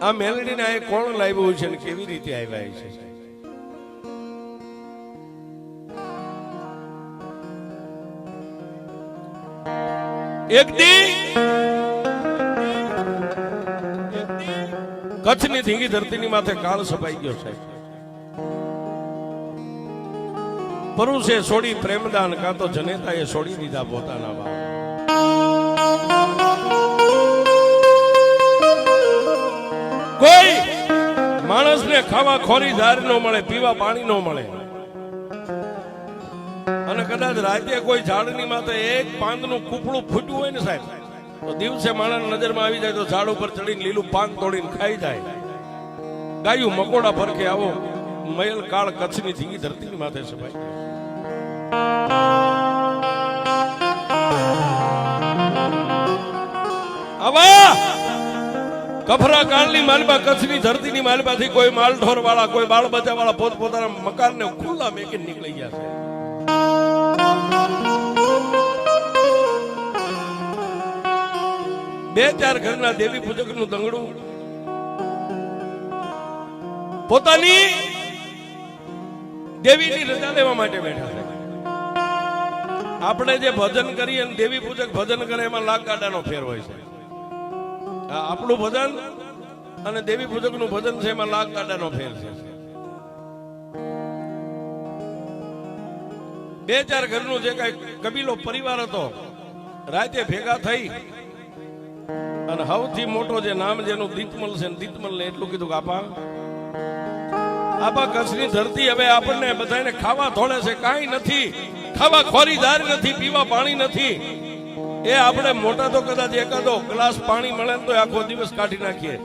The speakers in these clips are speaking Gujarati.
આ મેલડીને આ કોણ લાવ્યું છે ને કેવી રીતે આવ્યા છે? એક દી કચ્છની ધીંગી ધરતીની માથે કાળ સપાઈ ગયો સાહેબ. પરુષે છોડી પ્રેમદાન કાં તો જનેતાએ છોડી દીધા પોતાના બાપ. કોઈ માણસને ખાવા ખોરી ધાર ન મળે, પીવા પાણી ન મળે, અને કદાચ રાતે કોઈ ઝાડની માથે એક પાંદનું કૂપડું ફૂટ્યું હોય ને સાહેબ, તો દિવસે માણસ નજરમાં આવી જાય તો ઝાડ ઉપર ચડીને લીલું પાન તોડીને ખાઈ જાય. ગાયું મકોડા ફરકે આવો મયલ કાળ કચ્છની ધીંગી ધરતીની માથે સપાઈ. આવા કફરા કાળની માલબા કચ્છની ધરતીની માલબાથી કોઈ માલઢોર વાળા, કોઈ બાળ બચ્ચા વાળા પોતપોતાના મકાનને ખુલ્લા મેકીને નીકળી ગયા છે. બે ચાર ઘરના દેવી પૂજક નું દંગડું પોતાની દેવીની રજા લેવા માટે બેઠા છે. આપણે જે ભજન કરીએ અને દેવી પૂજક ભજન કરે એમાં લાખ ગાડાનો ફેર હોય છે. આપણું ભજન અને દેવી પૂજક નું ભજન છે એમાં લાખ ગાડાનો ફેર છે. બે ચાર ઘરનું જે કઈ કબીલો પરિવાર હતો રાતે ભેગા થઈ અને સૌથી મોટો જે નામ જેનું દીતમલ છે, દીતમલ ને એટલું કીધું કે આપા કચ્છની ધરતી હવે આપણને બધાને ખાવા થોડે છે, કાંઈ નથી, ખાવા ખોરીદાર નથી, પીવા પાણી નથી. એ આપણે મોટા તો કદાચ એકાદો ગ્લાસ પાણી મળે તો આખો દિવસ કાઢી નાખીએ,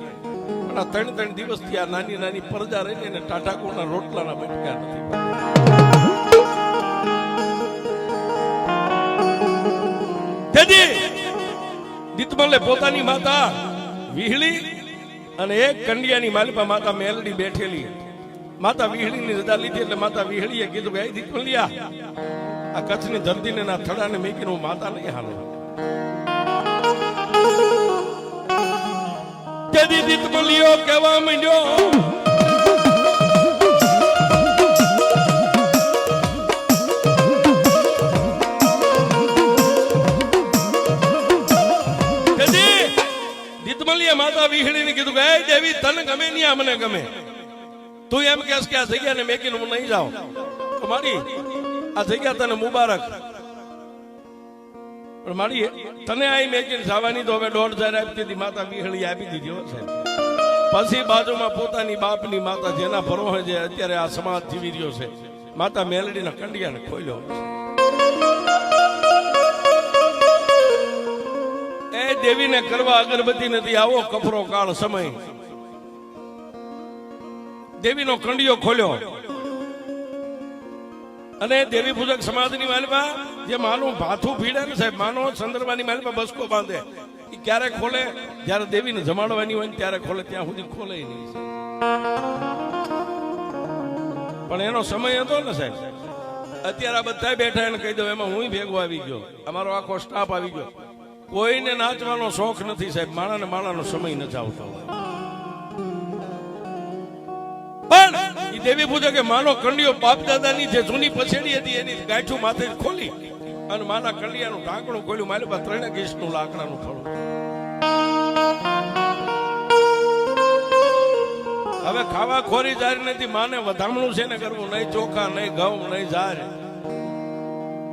પણ આ 3 દિવસ થી આ નાની નાની પરજા રહીને એને ટાટાકોના રોટલાના બટકા નથી. દીતમલે પોતાની માતા વિહળી અને એક કંડિયાની માલિપા માતા મેલડી બેઠેલી. માતા વિહળીની રજા લીધી એટલે માતા વિહળીએ કીધું કે દીતમલિયા, આ કચ્છની ધરતીને ના થડાને મેકીને હું માતા નહીં હાલો. તેથી દીતમલિયો કહેવા માંડ્યો, માતા વિહળીને કીધું કે દેવી તને ગમે નહીં, આ મને ગમે. તું એમ કહેશ કે આ જગ્યાને મેકીને હું નહીં જાઉં તો મારી આ જગ્યા તને મુબારક, પણ મારી તને આ મેકીને જવાની તો હવે 1,500 આપી દીધી. માતા વિહળી આપી દીધી હો સાહેબ. પછી બાજુમાં પોતાની બાપની માતા જેના ભરોહે જે અત્યારે આ સમાજ જીવી રહ્યો છે, માતા મેલડીના કંડિયાને ખોલ્યો. એ દેવીને કરવા અગરબત્તી નથી, આવો કફરો કાળ સમય. દેવીનો કંડિયો ખોલ્યો અને દેવી પૂજક સમાજની માલિપા જે માનું ભાથું ભીડે ને સાહેબ, માનો ચંદ્રમાની માલિપા બસકો બાંધે, એ ક્યારે ખોલે? જયારે દેવીને જમાડવાની હોય ને ત્યારે ખોલે, ત્યાં સુધી ખોલે નહીં. પણ એનો સમય હતો ને સાહેબ. અત્યારે આ બધા બેઠા એને કહી દો, એમાં હું ભેગો આવી ગયો, અમારો આખો સ્ટાફ આવી ગયો. કોઈને નાચવાનો શોખ નથી સાહેબ, માણાને માણાનો સમય નથી આવતો. પણ એ દેવી પૂજે કે માનો કંડિયો બાપ દાદાની જે જૂની પછેડી હતી એની ગાંઠું માથે ખોલી અને માના કંડિયાનું ઢાંકણું ખોલ્યું. મારી પાસે 3 ગીસનું લાકડાનું થોડું. હવે ખાવા ખોરી જારી નથી, માને વધામણું છે ને કરવું, નહીં ચોખા, નહીં ઘઉં, નહીં જાર.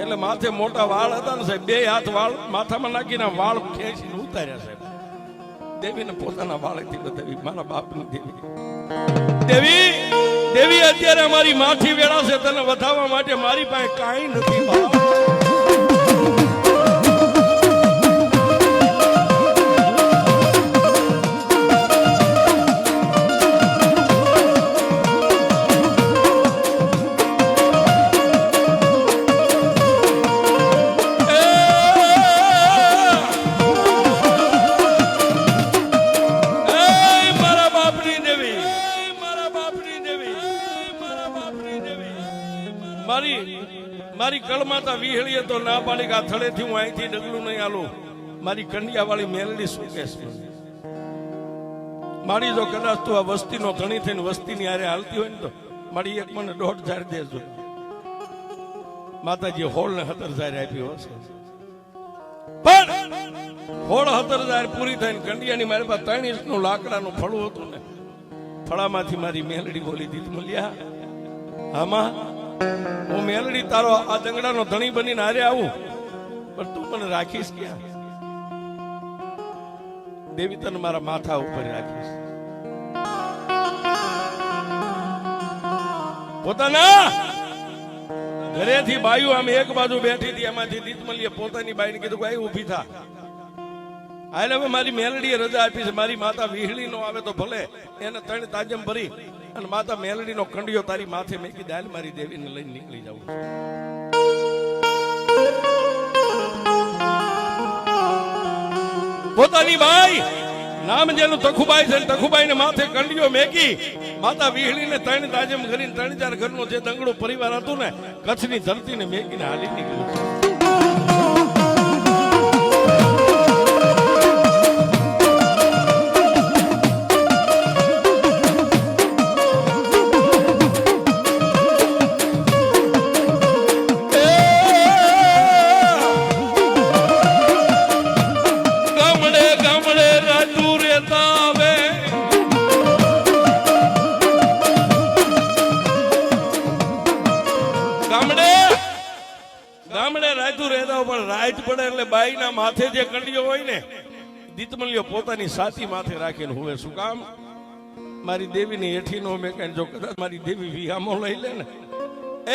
એટલે માથે મોટા વાળ હતા ને સાહેબ, 2 હાથ વાળ માથામાં નાખીને વાળ ખેંચીને ઉતાર્યા સાહેબ. દેવીને પોતાના વાળથી બતાવી, મારા બાપની દેવી. દેવી દેવી અત્યારે અમારી માઠી વેળા છે, તને વધાવવા માટે મારી પાસે કાંઈ નથી બાપ. મારી કળમાતા વિહળીએ તો ના પાડી કે આ થળેથી હું અહીંથી ડગલું નહીં આલું. મારી કંડિયા વાળી મેલડી શું કહેશે? મારી જો કદાચ તું આ વસ્તીનો ધણી થઈને વસ્તીની હારે હાલતી હોય ને તો મારી એક મને 1,500 દેજો. માતાજી 16 ને 17,000 આપ્યો હશે, પણ 16-17,000 પૂરી થઈને કંડિયાની મારી પાસે 3 ઇંચનું લાકડાનું ફળું હતું ને, ફળામાંથી મારી મેલડી બોલી દીધી, મળ્યા આમાં હું મેલડી તારો આ દંગડાનો ધણી બનીને હારે આવું, પણ તું મને રાખીશ ક્યાં? દેવી તને મારા માથા ઉપર રાખીશ. પોતાના ઘરેથી બાયુ આમ એક બાજુ બેઠી હતી, એમાંથી દીતમલીએ પોતાની બાઈને કીધું ભાઈ ઊભી થા, હાલ હવે મારી મેલડીએ રજા આપી છે, મારી માતા વિહળી નો આવે તો ભલે, એને 3 તાજમ ભરી અને માતા મેલડીનો કંડિયો તારી માથે મેકી દાલ મારી દેવીને લઈને નીકળી જાઉં. પોતાની બાઈ નામ જેનું તખુબાઈ છે, તખુબાઈ ને માથે કંડિયો મેકી માતા વિહળીને 3 તાજમ કરીને 3-4 ઘરનો જે દંગડો પરિવાર હતું ને, કચ્છની ધરતીને મેકીને હાલી નીકળ્યું છે. ગામડે રાયતું રહેતા પણ રાઈટ પડે એટલે બાઈના માથે જે કંડિયો હોય ને, દીતમલીઓ પોતાની સાથી માથે રાખીને હુવે. શું કામ? મારી દેવીની હેઠીનો મેં કઈ, જો કદાચ મારી દેવી વિહામો લઈ લે ને,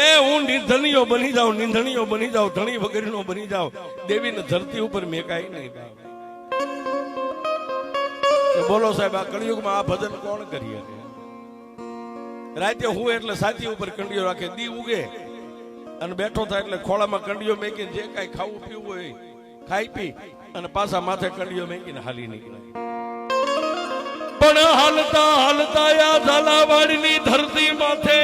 એ હું નિર્ધણીઓ બની જાઉં, નિંધણીઓ બની જાઉં, ધણી વગરનો બની જાઉં, દેવીને ધરતી ઉપર મેકાય નહીં. બોલો સાહેબ, આ કળિયુગમાં આ ભજન કોણ કરી શકે? રાતે હુવે એટલે સાથી ઉપર કંડિયો રાખે, દી ઉગે અને બેઠો થાય એટલે ખોળામાં કંડિયો મેકીને જે કાંઈ ખાવું પીવું હોય ખાઈ પી અને પાછા માથે કંડિયો મેકીને હાલી નીકળે. પણ હાલતા હાલતા આ ઝાલાવાડની ધરતી માથે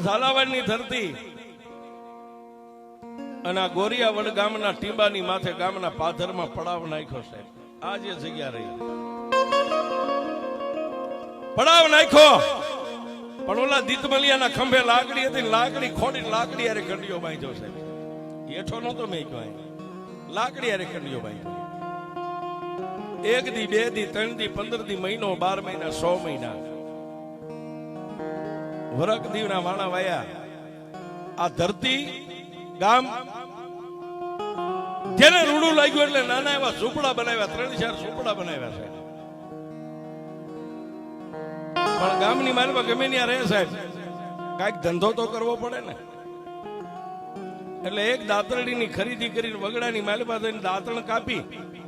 ઝાલાવાડની ધરતી અને આ ગોરિયાવડ ગામના ટીંબાની માથે ગામના પાધરમાં પડાવ નાખ્યો છે. આ જે જગ્યા રહી પડાવ નાખ્યો, પણ ઓલા દીતમલિયાના ખંભે લાકડી હતી, લાકડી ખોડી લાકડી હારે કંડિયો બાંધ્યો છે. હેઠો નતો મેં કહ્યું, લાકડી હારે કંડિયો બાંધ્યો. 1 દી 2 દી 3 દી 15 દી મહિનો 12 મહિના 100 મહિના વરક દીવના વાણા વાયા. આ ધરતી ગામ જેને રૂડું લાગ્યું એટલે નાના એવા ઝૂંપડા બનાવ્યા, 3-4 ઝૂંપડા બનાવ્યા છે. પણ ગામની માલમાં ગમે ત્યાં રહે સાહેબ, કાંઈક ધંધો તો કરવો પડે ને, એટલે એક દાંતરડીની ખરીદી કરીને વગડાની માલમાં થઈને દાંતણ કાપી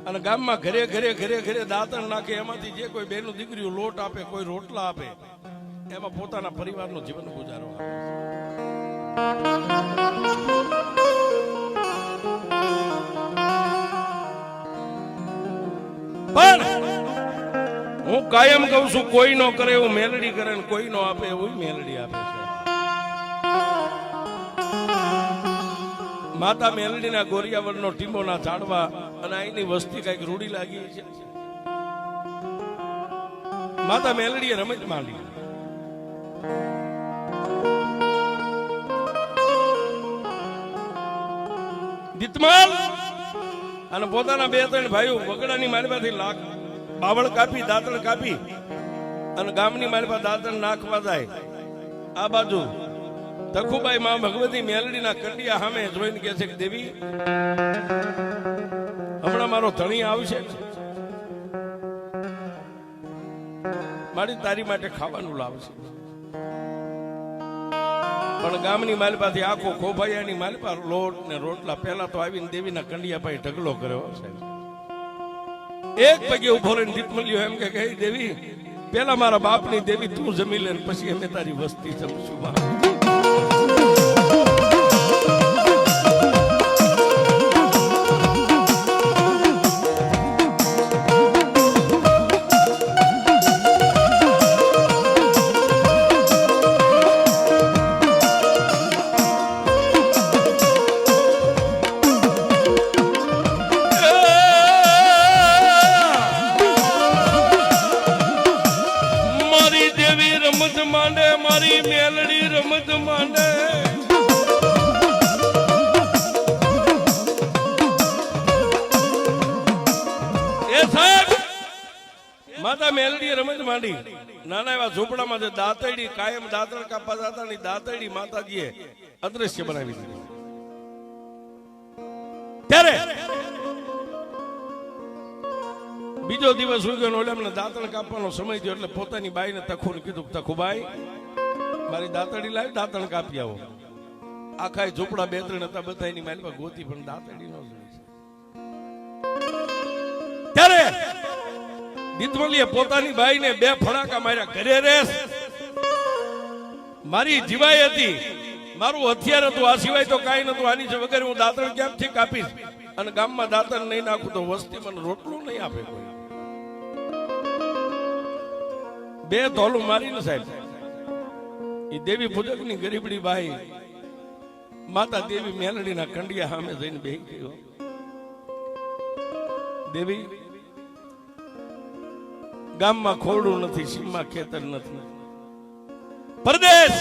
અને ગામમાં ઘરે ઘરે ઘરે ઘરે દાંતણ નાખે. એમાંથી જે કોઈ બેનું દીકરીઓ લોટ આપે, કોઈ રોટલા આપે, એમાં પોતાના પરિવારનું જીવન ગુજારો. પણ હું કાયમ કહું છું, કોઈ નો કરે એવું મેલડી કરે ને કોઈ નો આપે એવું મેલડી આપે છે. માતા મેલડીના ગોરિયાવડનો ટીંબોના ઝાડવા અને અહીંની વસ્તી કઈક રૂડી લાગી છે. માતા મેલડીએ રમત માંડી. દીતમાલ અને પોતાના 2-3 ભાઈઓ વગડાની માલમાંથી બાવળ કાપી, દાંતણ કાપી અને ગામની માલમાં દાંતણ નાખવા જાય. આ બાજુ તખુબાઈ માં ભગવતી મેલડીના કંડિયા સામે જોઈને કહે છે કે દેવી, હમણાં મારો ધણી આવશે, મારી તારી માટે ખાવાનું લાવશે. પણ ગામની માલપાથી આખો ખોભાઈયાની માલપા લોટ ને રોટલા પહેલા તો આવીને દેવીના કંડિયા પાસે ઢગલો કર્યો છે. એક પગે ઉભો રહીને દીતમલ્યો એમ કે દેવી, પેલા મારા બાપની દેવી તું જમી લે, પછી અમે તારી વસ્તી જમશું. મારી મેલડી રમત માંડે એ સાહેબ માતા મેલડી રમત માંડી નાના એવા ઝૂંપડામાં દાંતડી કાયમ દાંતણ કાપવા જતા ની દાંતડી માતાજીએ અદ્રશ્ય બનાવી દીધી ત્યારે બીજો દિવસ ઉગ્યો ઓલે દાંતણ કાપવાનો સમય થયો એટલે પોતાની બાઈને તખુને કીધું તખુબાઈ મારી દાંતડી લાવી દાંતણ કાપી આવો આખા ઝૂંપડા બે ત્રણ હતા બધા એની મારી ગોતી પણ દાંતડી નો ત્યારે દીતમલીએ પોતાની બાઈને બે ફડાકા માર્યા ઘરે રેસ મારી જીવાઈ હતી મારું હથિયાર હતું આ સિવાય તો કાંઈ નતું આની છે વગર હું દાંતણ ક્યાંથી કાપીશ અને ગામમાં દાંતણ નહીં નાખું તો વસ્તી મને રોટલું નહીં આપે કોઈ બે ધોલું મારીને સાહેબ એ દેવી પૂજકની ગરીબડી બાઈ માતા દેવી મેલડીના કંડિયા સામે જઈને બેહી ગયો દેવી ગામમાં ખોરડું નથી સીમમાં ખેતર નથી પરદેશ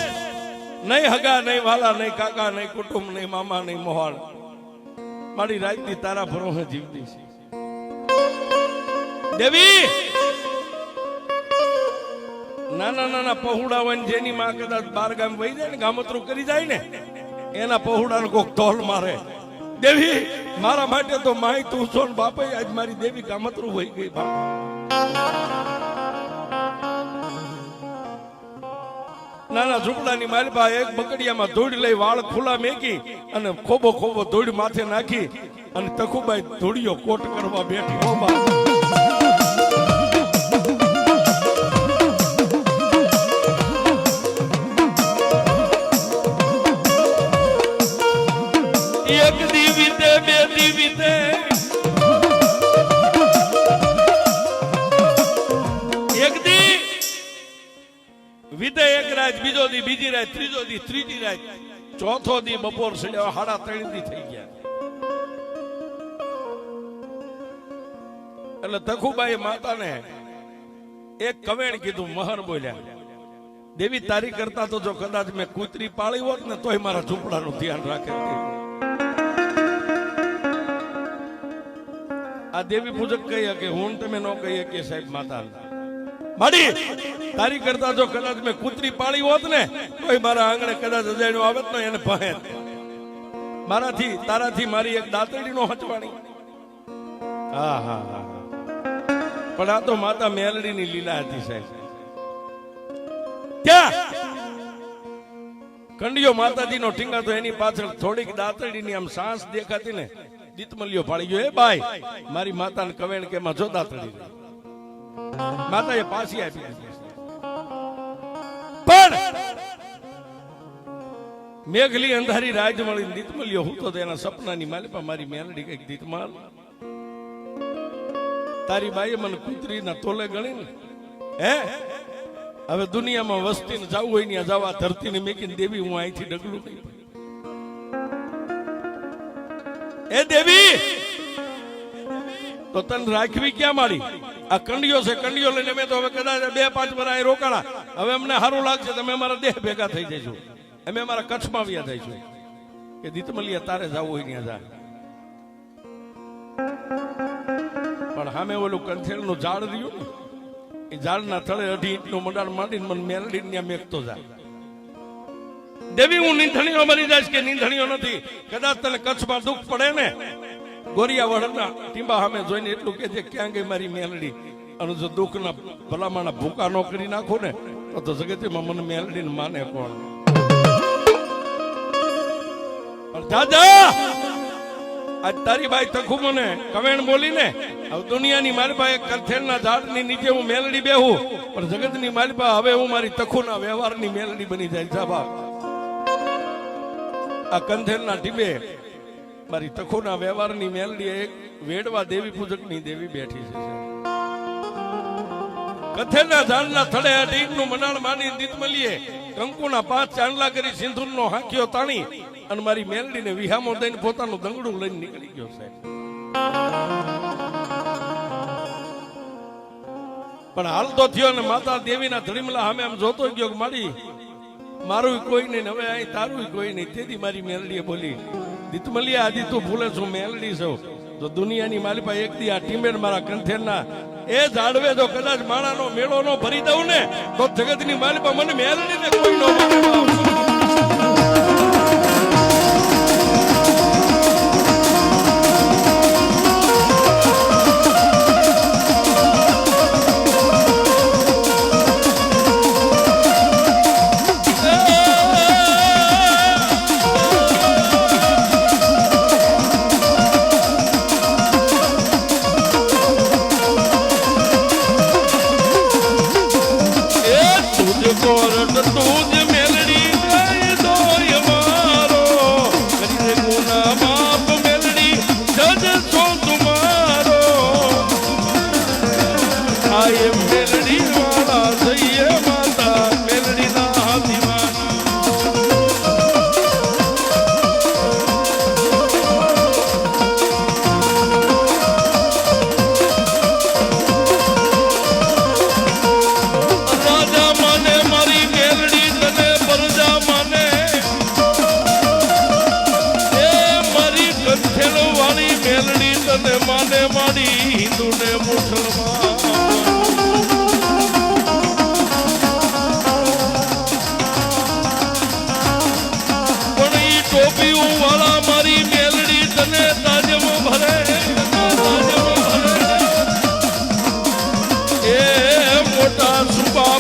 નહીં હગા નહીં વાલા નહીં કાકા નહીં કુટુંબ નહીં મામા નહીં મોહાળ મારી રાજની તારા ભરોસે જીવતી છે દેવી નાના નાના પહોળા હોય જેની માં કદાચ બાર ગામ વહી જાય ને ગામતરું કરી જાય ને એના પહોળાને કોક તોલ મારે દેવી મારા માટે તો માય તું છો ને બાપા આજ મારી દેવી ગામતરું વહી ગઈ બાપ નાના ઝૂંપડાની માલપા એક બકડિયામાં ધૂળ લઈ વાળ ખુલ્લા મેકી અને ખોબો ખોબો ધૂળ માથે નાખી અને તખુબાઈ ધૂળિયો કોટ કરવા બેઠી હો બા એક દીવીતે બે દીવીતે એક દી વિદે એક રાત બીજો દી બીજી રાત ત્રીજો દી ત્રીજી રાત ચોથો દી બપોર સડ્યા 3:30 દી થઈ ગયા એટલે તખુબાઈ માતાને એક કવેણ કીધું મહર બોલ્યા દેવી તારી કરતા તો જો કદાચ મેં કૂતરી પાળી હોત ને તોય મારા ઝૂંપડાનું ધ્યાન રાખે આ દેવી પૂજક કહી કે હું તમે ન કહીએ કે સાહેબ માતા માડી તારી કરતા જો કદાચ મેં કૂતરી પાળી હોત ને તોય મારા આંગણે કદાચ અજાણ્યો આવત ને એને પહે મારાથી તારાથી મારી એક દાંતડી નો હચવાણી હા હા હા પણ આ તો માતા મેલડી ની લીલા હતી સાહેબ ક્યાં કંડિયો માતાજી નો ટીંગા તો એની પાછળ થોડીક દાંતડી ની આમ સાંસ દેખાતી ને દીતમલિયો ફાળી ગયો એ બાઈ મારી માતાને કવેણ કે માં જો દાંતડી માતાએ પાછી આપી પણ મેઘલી અંધારી રાજ મળી દીતમલિયો હું તો તેના સપનાની માલિપા મારી મેલડી કઈક દીતમાલ તારી બાઈએ મને કૂતરીના તોલે ગણી ને હે હવે દુનિયામાં વસ્તીને જવું હોય ને જવા ધરતીને મેકીને દેવી હું અહીંથી ડગલું નહીં એ દેવી તો તને રાખવી ક્યાં મારી આ કંડિયો છે કંડિયો લઈને મેં તો હવે કદાચ 2-5 વર્ષ અહીં રોકાણા હવે અમને સારું લાગશે તમે મારા દેહ ભેગા થઈ જઈશું અમે મારા કચ્છમાં આવ્યા થઈશું કે દીતમલિયા તારે જવું હોય ત્યાં જા પણ સામે ઓલું કંથેલનું ઝાડ રહ્યું ને એ ઝાડના તળે 2.5 ઇંચનું મંડાણ માંડીને મને મેલડી ત્યાં મેકતો જાય દેવી હું નીંધણીઓ મરી જઈશ કે નીંધણીઓ નથી કદાચ તને કચ્છમાં દુઃખ પડે ને ગોરિયા વડના ટીંબા સામે જોઈને એટલું કે છે ક્યાં ગઈ મારી મેલડી અને જો દુઃખના ભલામાના ભૂકા નો કરી નાખો ને તો જગતમાં મને મેલડી ને માને કોણ દાદા આજ તારી બાઈ તખુ મને કવેણ બોલીને હવે દુનિયાની માલિપા એક કંથેલના ઝાડની નીચે હું મેલડી બેહું પણ જગતની માલિપા હવે હું મારી તખુના વ્યવહારની મેલડી બની જાય સાબા આ કંથેલના ટીબે મારી તખુના વ્યવહારની મેલડી એક વેડવા દેવી પૂજકની દેવી બેઠી છે કંથેલના ઝાડના થડે 2 ઇંચનું મંડાણ માંડી દીતમલીએ કંકુના 5 ચાંદલા કરી સિંધુરનો હાંક્યો તાણી અને મારી મેલડીને વિહામો દઈને પોતાનું દંગડું લઈને નીકળી ગયો સાહેબ પણ હાલ તો થયો ને માતા દેવીના ધડીમલા સામે આમ જોતો ગયો કે મારી મારું કોઈ નહીં, હવે અહીં તારું કોઈ નહીં. તેથી મારી મેલડીએ બોલી, દીતમલિયા આજી તું ભૂલે છું મેલડી છું, તો દુનિયાની માલિપા એક દી આ ટીમેડ મારા કંઠેરના એ જાડવે જો કદાચ માણાનો મેળો નો ભરી દઉં ને તો જગતની માલિપા મને મેલડીને કોઈ નો માને.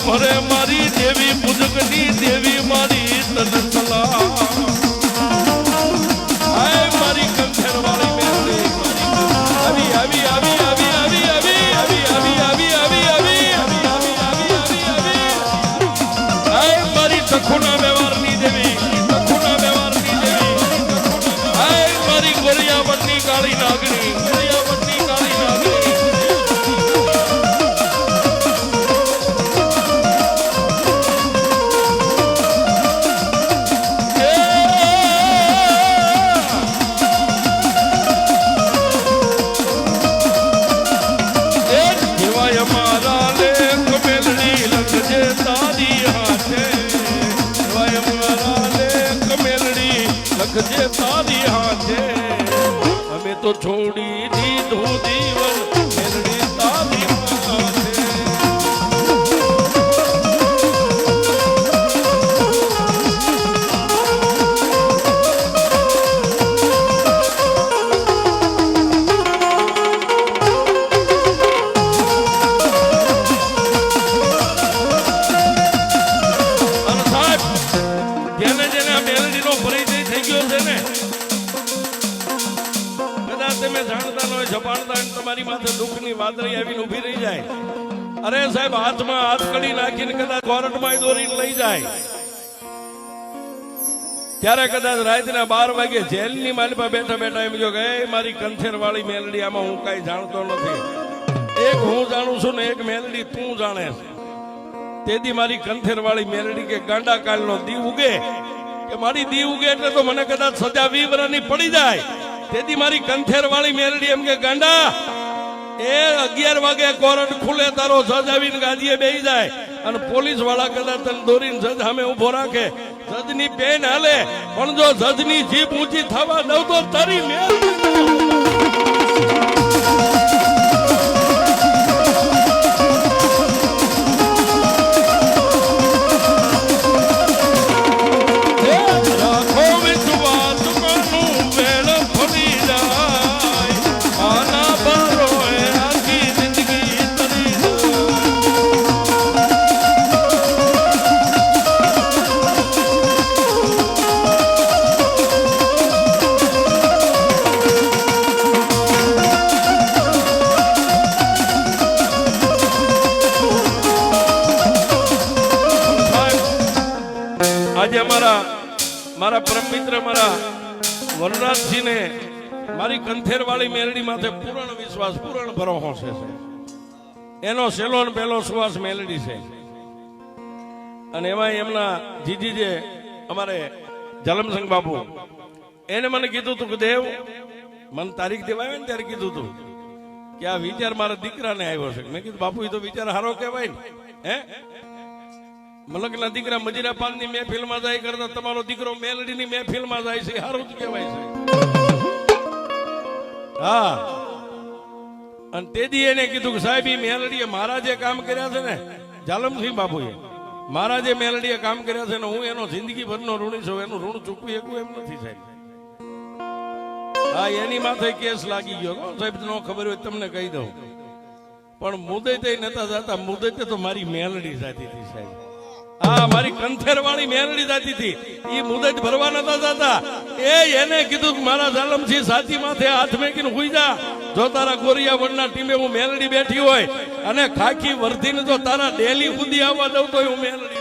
ભરે મારી દેવી પૂજકની દેવી મારી તન સલાહ આય મારી કંઠેર વાળી મેલડી આવી આવી આવી આવી આવી આવી આવી આવી આવી આવી આવી આવી આય મારી તખુના વ્યવહારની દેવી તખુના વ્યવહારની દેવી આય મારી ગોરિયાવટની કાળી નાગણી ગોરિયાવટની કાળી નાગણી જે તારી હાથે અમે તો છોડી દીધું જીવન મેલડી તારી હાથે. અને સાહેબ જેને જેને આ મેલડીનો પરિચય થઈ ગયો છે ને, કદાચ તમે જાણતા ન હોય જપાણતા તમારી માથે દુઃખની વાદળી આવીને ઊભી રહી જાય. અરે સાહેબ હાથમાં હાથકડી નાખીને કદાચ કોર્ટમાં દોરીને લઈ જાય, ત્યારે કદાચ રાતના 12 વાગે જેલની માલિપા બેઠા બેઠા એમ જો કે મારી કંઠેર વાળી મેલડી આમાં હું કઈ જાણતો નથી, એક હું જાણું છું ને એક મેલડી તું જાણે. તેથી મારી કંઠેર વાળી મેલડી કે ગાંડા કાલનો દી ઉગે કે મારી દી ઉગે એટલે તો મને કદાચ સજા 20 વર્ષની પડી જાય. તેથી મારી કંઠેર વાળી મેલડી એમ કે ગાંડા એ 11 વાગે કોર્ટ ખુલે તારો જજ આવીને ગાદીએ બેસી જાય અને પોલીસ વાળા કદાચ તને દોરીને જજ સામે ઉભો રાખે, જજની પેન હાલે, પણ જો જજની જીભ ઊંચી થવા દઉં તો તારી મેલડી આજે મારા પરમ મિત્ર મારા વનરાજસિંહને મારી કંઠેર વાળી મેલડી માથે પૂર્ણ વિશ્વાસ પૂર્ણ ભરોસો છે. એનો સેલો ને પહેલો સુવાસ મેલડી છે. અને એમાં એમના જીજી જે અમારે જલમસંગ બાપુ એને મને કીધું તું કે દેવ મને તારીખ દેવાય ને ત્યારે કીધું તું કે આ વિચાર મારા દીકરાને આવ્યો છે. મેં કીધું બાપુ એ તો વિચાર સારો કહેવાય ને, હે મલકના દીકરા મજીરા પાનની મહેફિલમાં જાય કરતા તમારો દીકરો મેલડીની મહેફિલમાં જાય છે, સારું જ કહેવાય છે. હા, અને તેદી એને કીધું કે સાહેબ ઈ મેલડીએ મારા જે કામ કર્યા છે ને, જાલમસિંહ બાપુએ મારા જે મેલડીએ કામ કર્યા છે ને, હું એનો જિંદગીભરનો ઋણી છું, એનું ઋણ ચૂકવી શકું એમ નથી સાહેબ. હા, એની માથે કેસ લાગી ગયો. સાહેબ ન ખબર હોય તમને કહી દઉં, પણ મુદતે નતા જતા, મુદતે તો મારી મેલડી જાતી હતી સાહેબ. હા, મારી કંથેર વાળી મેલડી જાતી હતી, એ મુદત ભરવા નતા જતા. એને કીધું કે મારા જાલમસિંહ સાથી માથે હાથ મેકીને હુઈ જા, જો તારા ગોરિયા વડના ટીમે હું મેલડી બેઠી હોય અને ખાખી વર્ધીને જો તારા ડેલી સુધી આવવા દઉં તો હું મેલડી